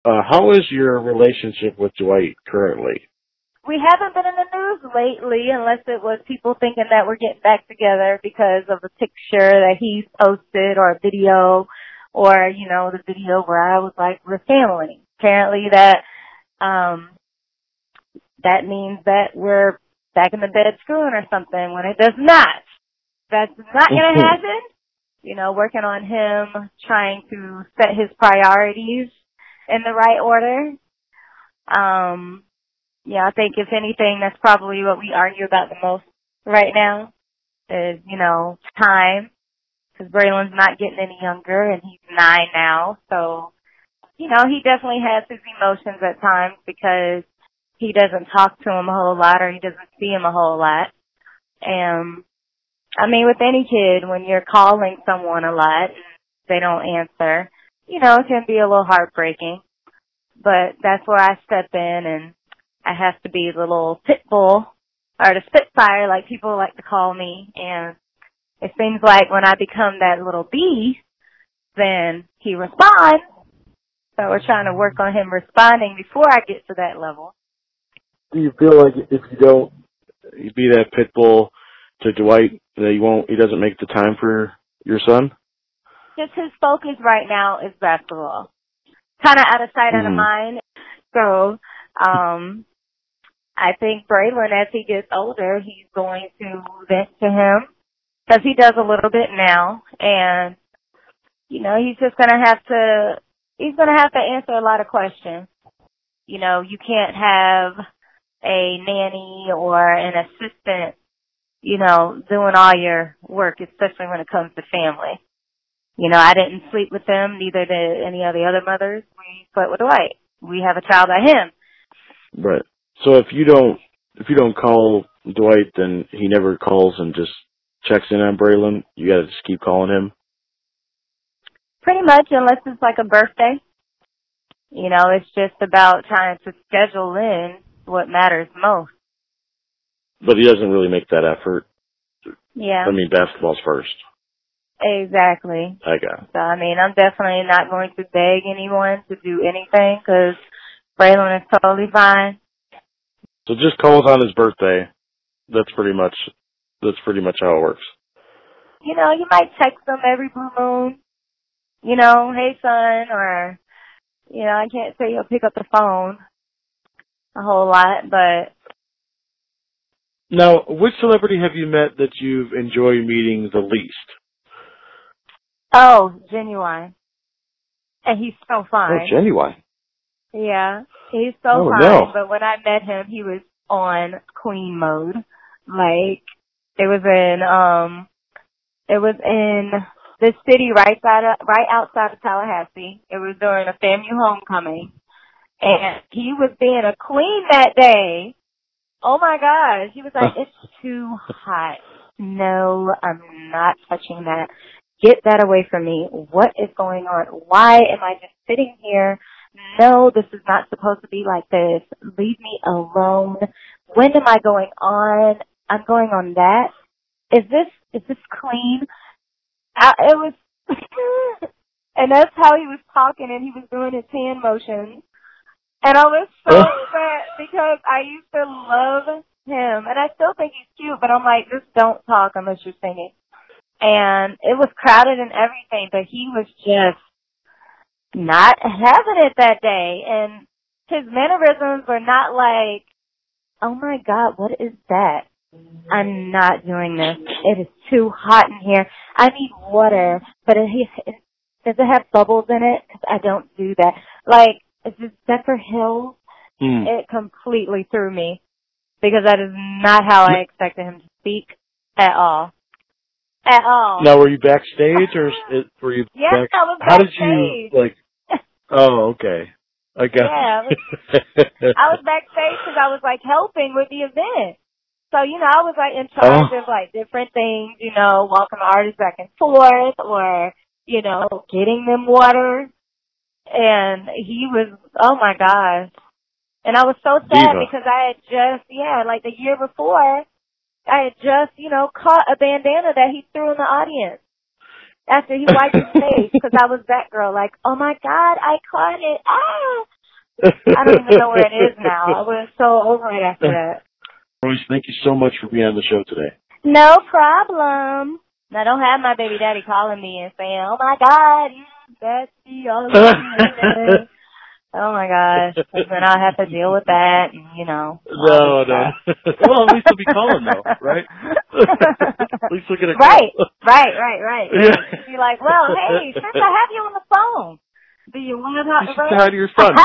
How is your relationship with Dwight currently? We haven't been in the news lately unless it was people thinking that we're getting back together because of a picture that he's posted or a video or, the video where I was like, we're family. Apparently that means that we're back in the bed screwing or something when it does not. That's not going to happen. Working on him, trying to set his priorities in the right order. I think if anything, that's probably what we argue about the most right now is, time. Because Braylon's not getting any younger and he's 9 now. So, he definitely has his emotions at times because he doesn't talk to him a whole lot or he doesn't see him a whole lot. And with any kid, when you're calling someone a lot and they don't answer, it can be a little heartbreaking. But that's where I step in and I have to be the little pit bull or the spitfire like people like to call me. And it seems like when I become that little bee, then he responds. So we're trying to work on him responding before I get to that level. Do you feel like if you don't be that pit bull to Dwight, that he doesn't make the time for your son? Just his focus right now is basketball. Kind of out of sight, out of mind. So, I think Braylon, as he gets older, he's going to vent to him because he does a little bit now, and he's just gonna have to answer a lot of questions. You can't have a nanny or an assistant, doing all your work, especially when it comes to family. I didn't sleep with them, neither did any of the other mothers. We slept with Dwight. We have a child by him. Right. So if you don't call Dwight, then he never calls and just checks in on Braylon. You gotta just keep calling him. Pretty much, unless it's like a birthday. It's just about trying to schedule in what matters most. But he doesn't really make that effort. Yeah. Basketball's first. Exactly. I got it. So, I'm definitely not going to beg anyone to do anything because Braylon is totally fine. So just calls on his birthday. That's pretty much how it works. You might text him every blue moon. Hey son, or, I can't say he'll pick up the phone a whole lot, but. Now, which celebrity have you met that you've enjoyed meeting the least? Oh, Genuine. And he's so fine. Oh, Genuine. Yeah, he's so fine. No. But when I met him, he was on queen mode. Like, it was in the city right outside of Tallahassee. It was during a FAMU homecoming. And he was being a queen that day. Oh my gosh. He was like, it's too hot. No, I'm not touching that. Get that away from me. What is going on? Why am I just sitting here? No, this is not supposed to be like this. Leave me alone. When am I going on? I'm going on that. Is this clean? It was, and that's how he was talking, and he was doing his hand motions. And I was so upset because I used to love him, and I still think he's cute, but I'm like, just don't talk unless you're singing. And it was crowded and everything, but he was just not having it that day. And his mannerisms were not like, oh my God, what is that? I'm not doing this. It is too hot in here. I need water. But does it have bubbles in it? Because I don't do that. Like, is this Zephyr Hills? It completely threw me. Because that is not how I expected him to speak at all. At all. Now, were you backstage or were you I was backstage. How did you, oh, okay. I got I was backstage because I was, helping with the event. So, I was, in charge of, different things, walking the artists back and forth or, getting them water. And he was, oh, my gosh. And I was so sad because I had just, the year before, I had just, caught a bandana that he threw in the audience. after he wiped his face because I was that girl. Like, oh my God, I caught it. Ah! I don't even know where it is now. I was so over it after that. Royce, thank you so much for being on the show today. No problem. Now, don't have my baby daddy calling me and saying, oh my God, that's the other. Oh my gosh. And then I'll have to deal with that and, you know. No. Well, at least he'll be calling though, right? At least we'll get a call. Right. Yeah. Be like, well, hey, since I have you on the phone, do you want to talk to Hi to your son.